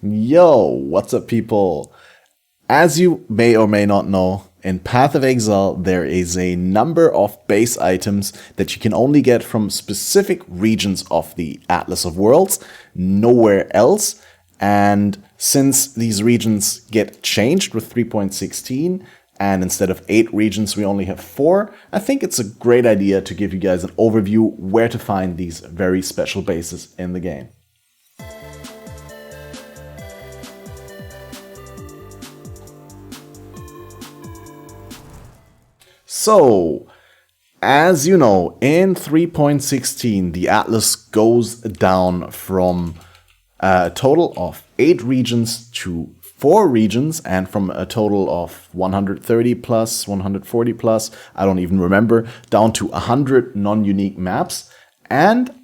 Yo, what's up, people? As you may or may not know, in Path of Exile, there is a number of base items that you can only get from specific regions of the Atlas of Worlds, nowhere else. And since these regions get changed with 3.16, and instead of 8 regions, we only have 4, I think it's a great idea to give you guys an overview where to find these very special bases in the game. So, as you know, in 3.16, the Atlas goes down from a total of 8 regions to 4 regions, and from a total of 130 plus, 140 plus, I don't even remember, down to 100 non-unique maps. And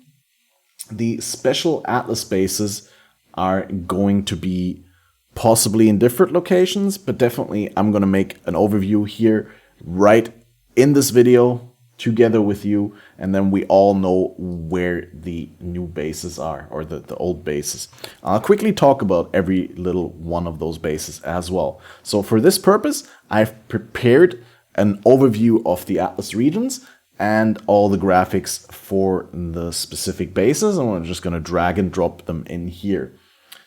the special Atlas bases are going to be possibly in different locations, but definitely I'm going to make an overview here right in this video together with you, and then we all know where the new bases are, or the old bases. I'll quickly talk about every little one of those bases as well. So for this purpose, I've prepared an overview of the Atlas regions and all the graphics for the specific bases, and we're just going to drag and drop them in here.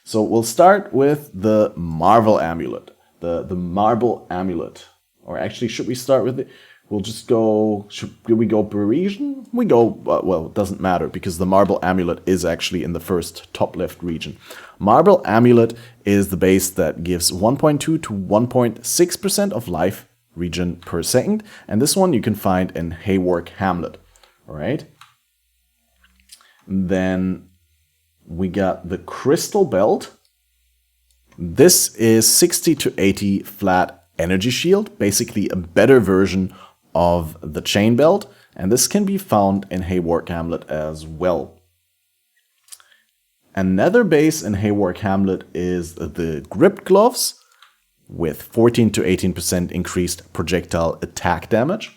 So we'll start with the Marvel Amulet. The Marble Amulet. Or actually, should we start with it? We'll just go, should we go per region? We go, well, it doesn't matter because the Marble Amulet is actually in the first top left region. Marble Amulet is the base that gives 1.2 to 1.6% of life regen per second. And this one you can find in Haewark Hamlet. All right. Then we got the Crystal Belt. This is 60 to 80 flat energy shield, basically a better version of the chain belt, and this can be found in Haewark Hamlet as well. Another base in Haewark Hamlet is the Grip Gloves with 14 to 18% increased projectile attack damage.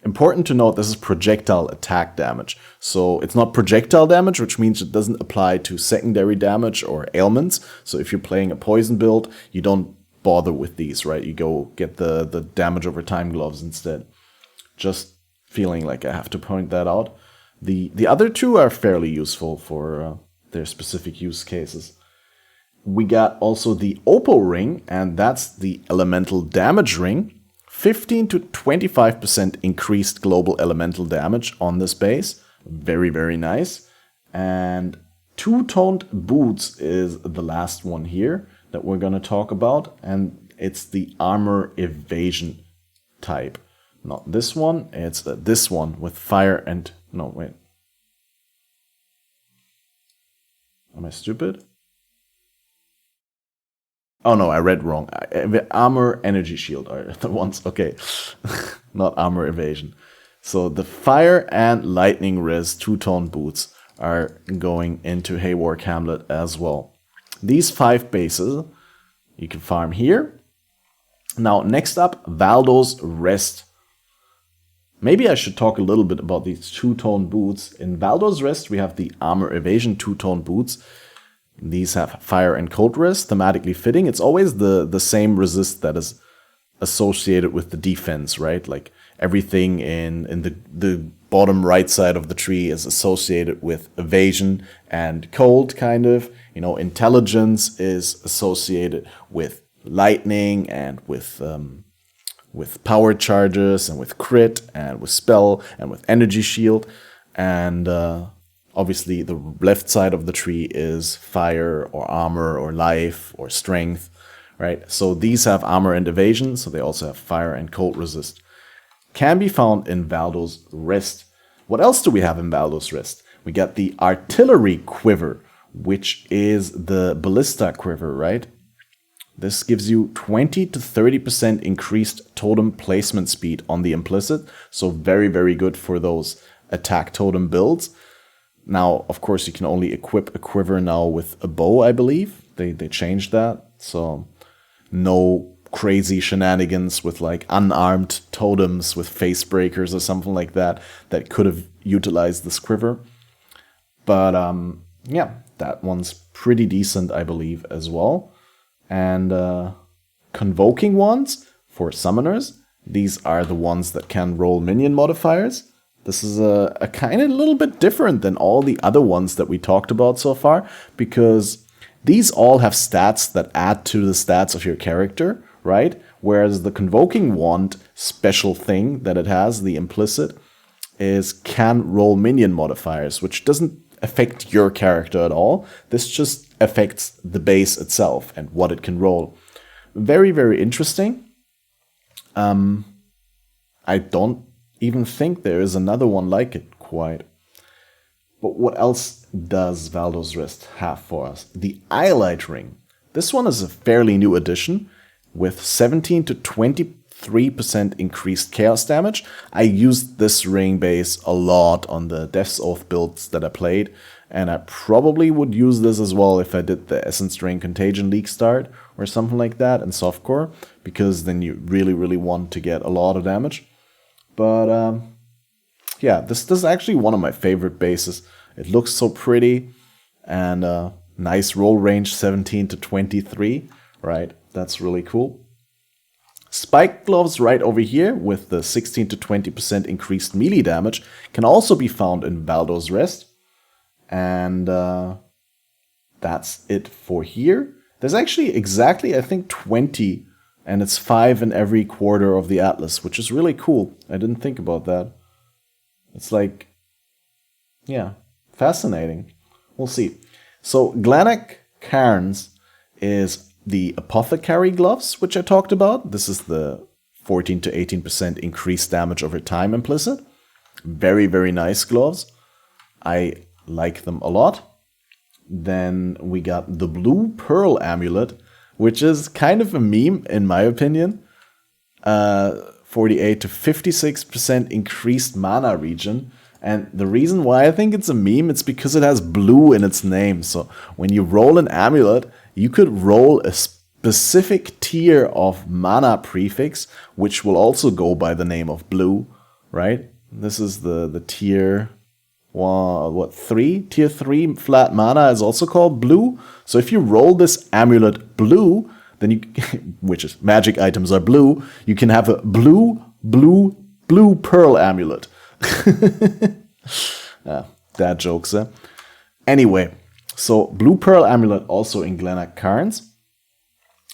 Important to note, this is projectile attack damage. So it's not projectile damage, which means it doesn't apply to secondary damage or ailments. So if you're playing a poison build, you don't bother with these, right? You go get the damage over time gloves instead. Just feeling like I have to point that out. The other two are fairly useful for their specific use cases. We got also the Opal Ring, and that's the Elemental Damage Ring. 15 to 25% increased global elemental damage on this base. Very, very nice. And Two-Toned Boots is the last one here that we're going to talk about, and it's the Armor Evasion type. Not this one, it's this one with fire and... No, wait. Am I stupid? Oh no, I read wrong. Armor Energy Shield are the ones. Okay, not Armor Evasion. So the Fire and Lightning Res Two-Tone Boots are going into Haewark Hamlet as well. These 5 bases you can farm here. Now, next up, Valdo's Rest. Maybe I should talk a little bit about these two-tone boots. In Valdo's Rest, we have the Armor Evasion two-tone boots. These have fire and cold resist, thematically fitting. It's always the same resist that is associated with the defense, right? Like everything in the bottom right side of the tree is associated with evasion and cold, kind of. You know, intelligence is associated with lightning and with power charges and with crit and with spell and with energy shield. And obviously the left side of the tree is fire or armor or life or strength, right? So these have armor and evasion, so they also have fire and cold resist. Can be found in Valdo's Rest. What else do we have in Valdo's Rest? We got the Artillery Quiver, which is the Ballista Quiver, right? This gives you 20 to 30% increased totem placement speed on the implicit, so very, very good for those attack totem builds. Now, of course, you can only equip a quiver now with a bow, I believe. They changed that, so no crazy shenanigans with like unarmed totems with face breakers or something like that that could have utilized this quiver. But yeah, That one's pretty decent, I believe, as well. And convoking ones for summoners. These are the ones that can roll minion modifiers. This is a kind of little bit different than all the other ones that we talked about so far, because these all have stats that add to the stats of your character, right? Whereas the convoking wand special thing that it has, the implicit, is can roll minion modifiers, which doesn't affect your character at all. This just affects the base itself and what it can roll. Very, very interesting. I don't even think there is another one like it quite. But what else does Valdo's Wrist have for us? The Eyelight Ring. This one is a fairly new addition with 17 to 23% increased chaos damage. I used this ring base a lot on the Death's Oath builds that I played, and I probably would use this as well if I did the Essence Drain Contagion League start or something like that in softcore, because then you really, really want to get a lot of damage. But yeah, this is actually one of my favorite bases. It looks so pretty, and nice roll range, 17 to 23, right? That's really cool. Spike gloves right over here with the 16 to 20% increased melee damage can also be found in Valdo's Wrist. And that's it for here. There's actually exactly, I think, 20, and it's 5 in every quarter of the Atlas, which is really cool. I didn't think about that. It's like, yeah, fascinating. We'll see. So Glennach Cairns is the Apothecary gloves, which I talked about. This is the 14 to 18% increased damage over time implicit. Very, very nice gloves. I like them a lot. Then we got the Blue Pearl Amulet, which is kind of a meme in my opinion. 48 to 56% increased mana regen. And the reason why I think it's a meme, it's because it has blue in its name. So when you roll an amulet, you could roll a specific tier of mana prefix, which will also go by the name of blue, right? This is the tier, what, 3? Tier 3 flat mana is also called blue. So if you roll this amulet blue, then you, which is magic items are blue, you can have a blue pearl amulet. Dad jokes, eh? Anyway, so Blue Pearl Amulet also in Glennach Cairns.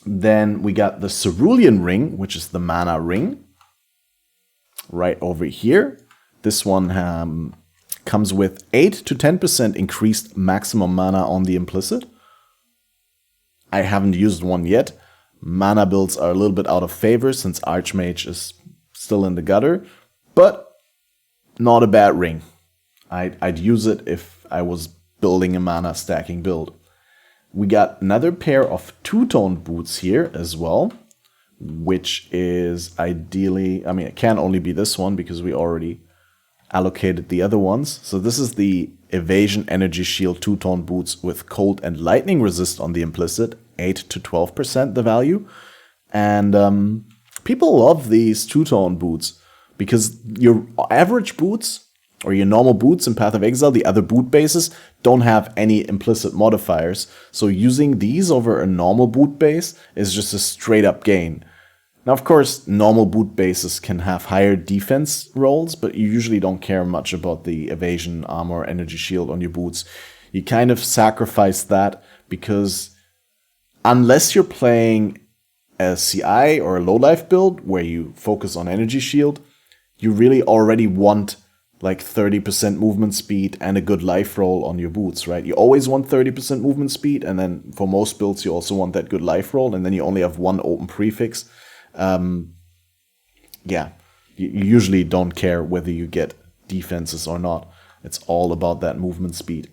Then we got the Cerulean Ring, which is the mana ring. Right over here. This one comes with 8 to 10% increased maximum mana on the implicit. I haven't used one yet. Mana builds are a little bit out of favor since Archmage is still in the gutter. But not a bad ring. I'd use it if I was building a mana stacking build. We got another pair of two-tone boots here as well, which is ideally, I mean, it can only be this one because we already allocated the other ones. So this is the Evasion Energy Shield two-tone boots with Cold and Lightning resist on the implicit, 8 to 12% the value. And people love these two-tone boots because your average boots or your normal boots in Path of Exile, the other boot bases, don't have any implicit modifiers. So using these over a normal boot base is just a straight up gain. Now, of course, normal boot bases can have higher defense rolls, but you usually don't care much about the evasion, armor, energy shield on your boots. You kind of sacrifice that because unless you're playing a CI or a low life build where you focus on energy shield, you really already want like 30% movement speed and a good life roll on your boots, right? You always want 30% movement speed, and then for most builds you also want that good life roll, and then you only have one open prefix. Yeah, you usually don't care whether you get defenses or not. It's all about that movement speed.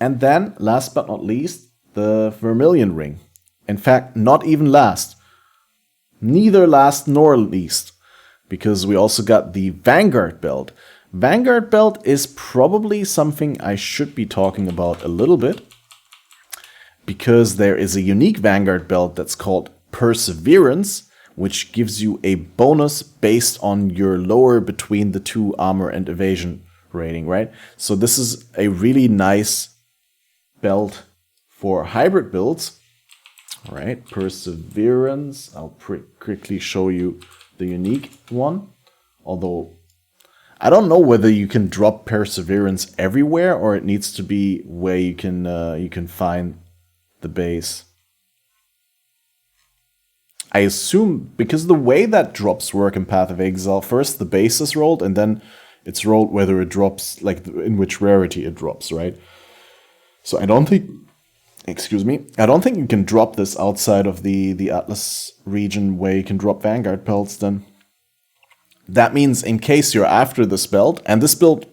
And then, last but not least, the Vermilion Ring. In fact, not even last. Neither last nor least. Because we also got the Vanguard Belt. Vanguard Belt is probably something I should be talking about a little bit. Because there is a unique Vanguard Belt that's called Perseverance, which gives you a bonus based on your lower between the two armor and evasion rating, right? So this is a really nice belt for hybrid builds. All right, Perseverance. I'll quickly show you the unique one. Although I don't know whether you can drop Perseverance everywhere or it needs to be where you can find the base. I assume because the way that drops work in Path of Exile, first the base is rolled and then it's rolled whether it drops, like in which rarity it drops, right? So I don't think, I don't think you can drop this outside of the Atlas region where you can drop Vanguard pelts then. That means in case you're after this belt, and this belt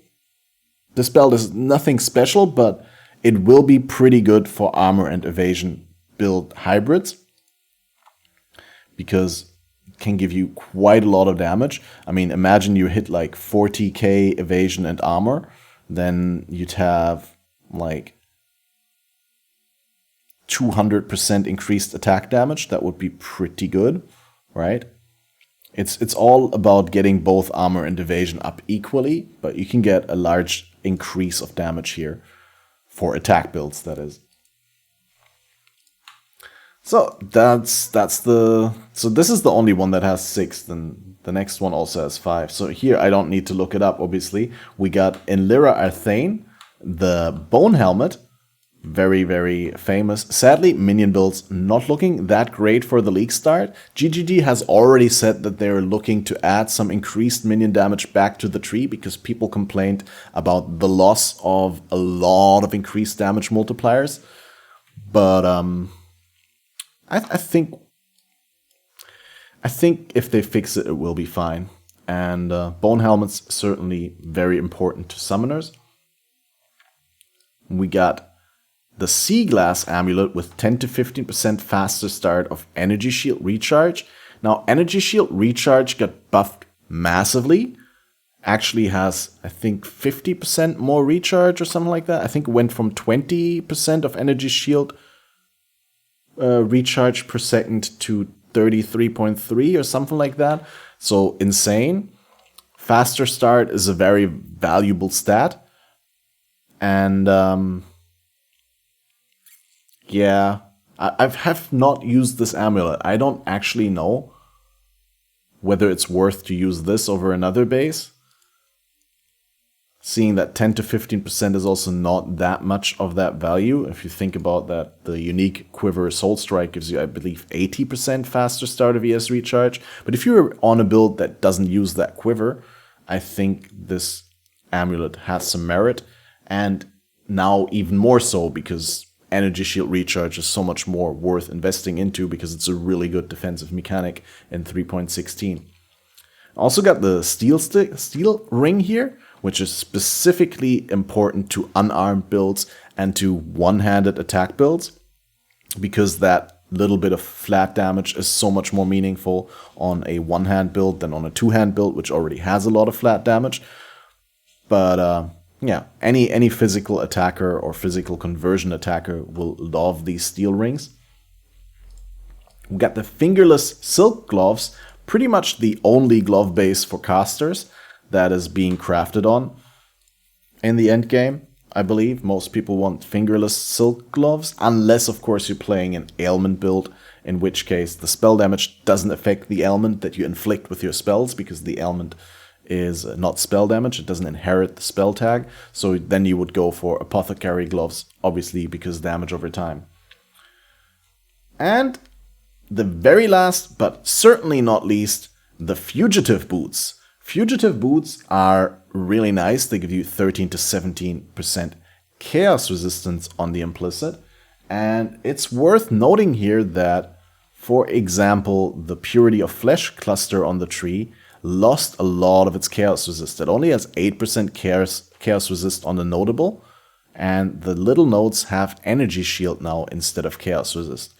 is nothing special, but it will be pretty good for armor and evasion build hybrids. Because it can give you quite a lot of damage. I mean, imagine you hit like 40k evasion and armor, then you'd have like 200% increased attack damage. That would be pretty good, right? It's all about getting both armor and evasion up equally, but you can get a large increase of damage here for attack builds, that is. So this is the only one that has 6, then the next one also has 5. So here I don't need to look it up, obviously. We got in Lira Arthain, the Bone Helmet, very, very famous. Sadly, minion builds not looking that great for the league start. GGG has already said that they're looking to add some increased minion damage back to the tree because people complained about the loss of a lot of increased damage multipliers. But I think if they fix it, it will be fine. And Bone Helmet's certainly very important to summoners. We got the Sea Glass Amulet with 10 to 15% faster start of Energy Shield Recharge. Now, Energy Shield Recharge got buffed massively. Actually has, I think, 50% more recharge or something like that. I think it went from 20% of Energy Shield recharge per second to 33.3 or something like that. So insane. Faster start is a very valuable stat. And yeah, I have not used this amulet. I don't actually know whether it's worth to use this over another base. Seeing that 10 to 15% is also not that much of that value. If you think about that, the unique Quiver Soul Strike gives you, I believe, 80% faster start of ES recharge. But if you're on a build that doesn't use that Quiver, I think this amulet has some merit. And now even more so because Energy Shield Recharge is so much more worth investing into because it's a really good defensive mechanic in 3.16. Also got the Steel Ring here, which is specifically important to unarmed builds and to one-handed attack builds, because that little bit of flat damage is so much more meaningful on a one-hand build than on a two-hand build, which already has a lot of flat damage. But yeah, any physical attacker or physical conversion attacker will love these steel rings. We got the fingerless silk gloves, pretty much the only glove base for casters that is being crafted on in the end game. I believe most people want fingerless silk gloves, unless of course you're playing an ailment build, in which case the spell damage doesn't affect the ailment that you inflict with your spells, because the ailment is not spell damage, it doesn't inherit the spell tag. So then you would go for apothecary gloves, obviously, because damage over time. And the very last, but certainly not least, the fugitive boots. Fugitive boots are really nice. They give you 13 to 17% chaos resistance on the implicit. And it's worth noting here that, for example, the Purity of Flesh cluster on the tree lost a lot of its chaos resist. It only has 8% chaos resist on the notable. And the little nodes have energy shield now instead of chaos resist.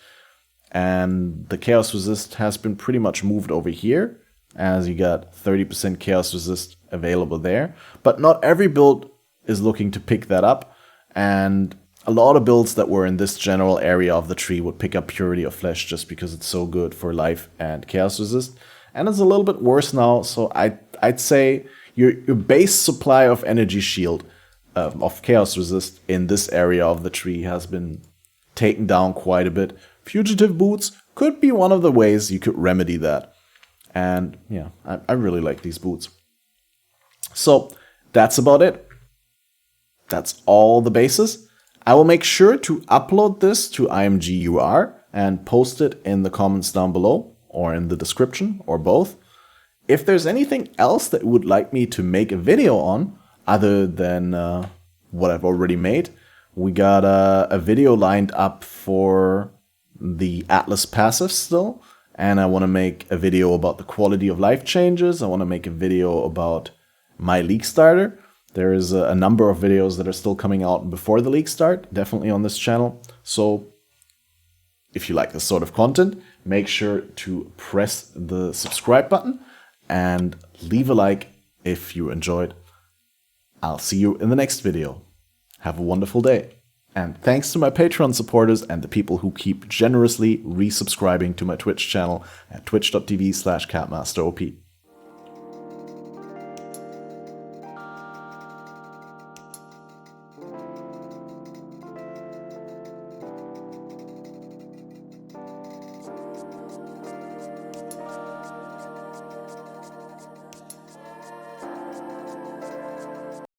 And the chaos resist has been pretty much moved over here, as you got 30% chaos resist available there. But not every build is looking to pick that up, and a lot of builds that were in this general area of the tree would pick up Purity of Flesh just because it's so good for life and chaos resist. And it's a little bit worse now, so I'd say your base supply of energy shield of Chaos Resist in this area of the tree has been taken down quite a bit. Fugitive boots could be one of the ways you could remedy that. And yeah, I really like these boots. So that's about it. That's all the bases. I will make sure to upload this to IMGUR and post it in the comments down below or in the description or both. If there's anything else that you would like me to make a video on other than what I've already made, we got a video lined up for the Atlas passive still, and I want to make a video about the quality of life changes. I want to make a video about my league starter. There is a number of videos that are still coming out before the league start, definitely on this channel. So if you like this sort of content, make sure to press the subscribe button and leave a like if you enjoyed. I'll see you in the next video. Have a wonderful day. And thanks to my Patreon supporters and the people who keep generously resubscribing to my Twitch channel at twitch.tv/CatmasterOP.